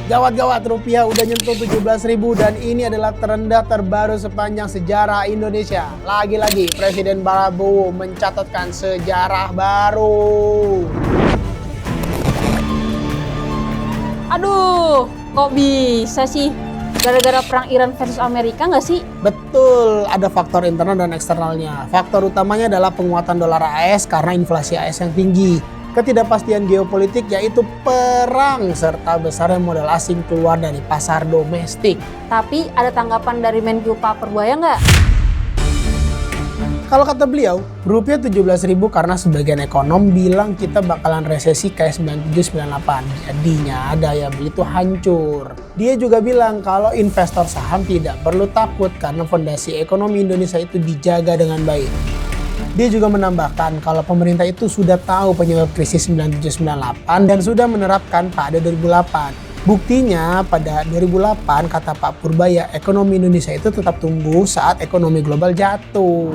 Gawat-gawat, rupiah udah nyentuh 17.000 dan ini adalah terendah terbaru sepanjang sejarah Indonesia. Lagi-lagi Presiden Prabowo mencatatkan sejarah baru. Aduh, kok bisa sih? Gara-gara perang Iran versus Amerika nggak sih? Betul, ada faktor internal dan eksternalnya. Faktor utamanya adalah penguatan dolar AS karena inflasi AS yang tinggi. Ketidakpastian geopolitik yaitu perang serta besarnya modal asing keluar dari pasar domestik. Tapi ada tanggapan dari Menko Pak Purbaya nggak? Kalau kata beliau, rupiah 17.000 karena sebagian ekonom bilang kita bakalan resesi kayak 97-98. Jadinya daya beli itu hancur. Dia juga bilang kalau investor saham tidak perlu takut karena fondasi ekonomi Indonesia itu dijaga dengan baik. Dia juga menambahkan kalau pemerintah itu sudah tahu penyebab krisis 97-98 dan sudah menerapkan pada 2008. Buktinya pada 2008 kata Pak Purbaya ekonomi Indonesia itu tetap tumbuh saat ekonomi global jatuh.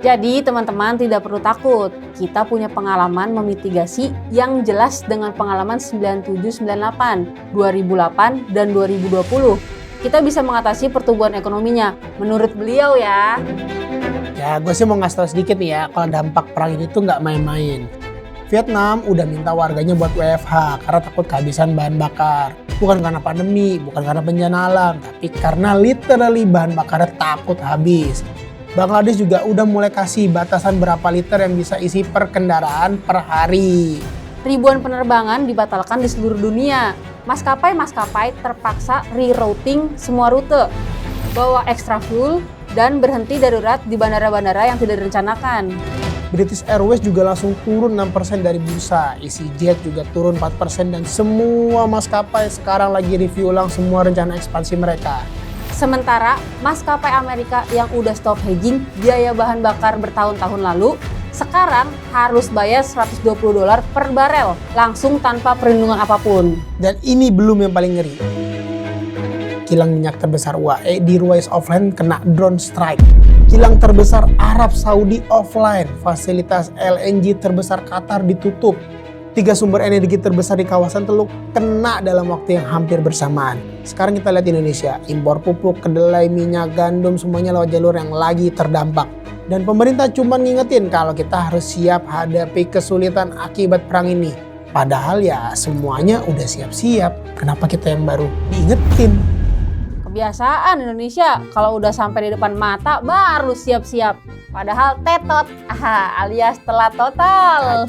Jadi teman-teman tidak perlu takut. Kita punya pengalaman memitigasi yang jelas dengan pengalaman 97-98, 2008, dan 2020. Kita bisa mengatasi pertumbuhan ekonominya, menurut beliau ya. Ya, gue sih mau ngasih tau sedikit nih ya, kalau dampak perang ini tuh nggak main-main. Vietnam udah minta warganya buat WFH karena takut kehabisan bahan bakar. Bukan karena pandemi, bukan karena bencana alam, tapi karena literally bahan bakarnya takut habis. Bangladesh juga udah mulai kasih batasan berapa liter yang bisa isi per kendaraan per hari. Ribuan penerbangan dibatalkan di seluruh dunia. Maskapai-maskapai terpaksa rerouting semua rute, bawa extra fuel, dan berhenti darurat di bandara-bandara yang tidak direncanakan. British Airways juga langsung turun 6% dari bursa, EasyJet juga turun 4% dan semua maskapai sekarang lagi review ulang semua rencana ekspansi mereka. Sementara maskapai Amerika yang udah stop hedging biaya bahan bakar bertahun-tahun lalu, sekarang harus bayar $120 per barel, langsung tanpa perlindungan apapun. Dan ini belum yang paling ngeri. Kilang minyak terbesar UAE di Ruwais offline kena drone strike. Kilang terbesar Arab Saudi offline. Fasilitas LNG terbesar Qatar ditutup. 3 sumber energi terbesar di kawasan Teluk kena dalam waktu yang hampir bersamaan. Sekarang kita lihat Indonesia, impor pupuk, kedelai, minyak, gandum semuanya lewat jalur yang lagi terdampak. Dan pemerintah cuma ngingetin kalau kita harus siap hadapi kesulitan akibat perang ini. Padahal ya semuanya udah siap-siap. Kenapa kita yang baru diingetin? Kebiasaan Indonesia, kalau udah sampai di depan mata baru siap-siap. Padahal tetot, alias telat total.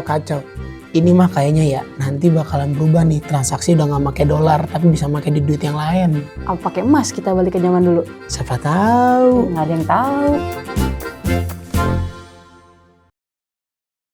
Kacau. Ini mah kayaknya ya nanti bakalan berubah nih, transaksi udah nggak pakai dolar tapi bisa pakai di duit yang lain. Apa pakai emas kita balik ke zaman dulu? Siapa tahu. Nggak ada yang tahu.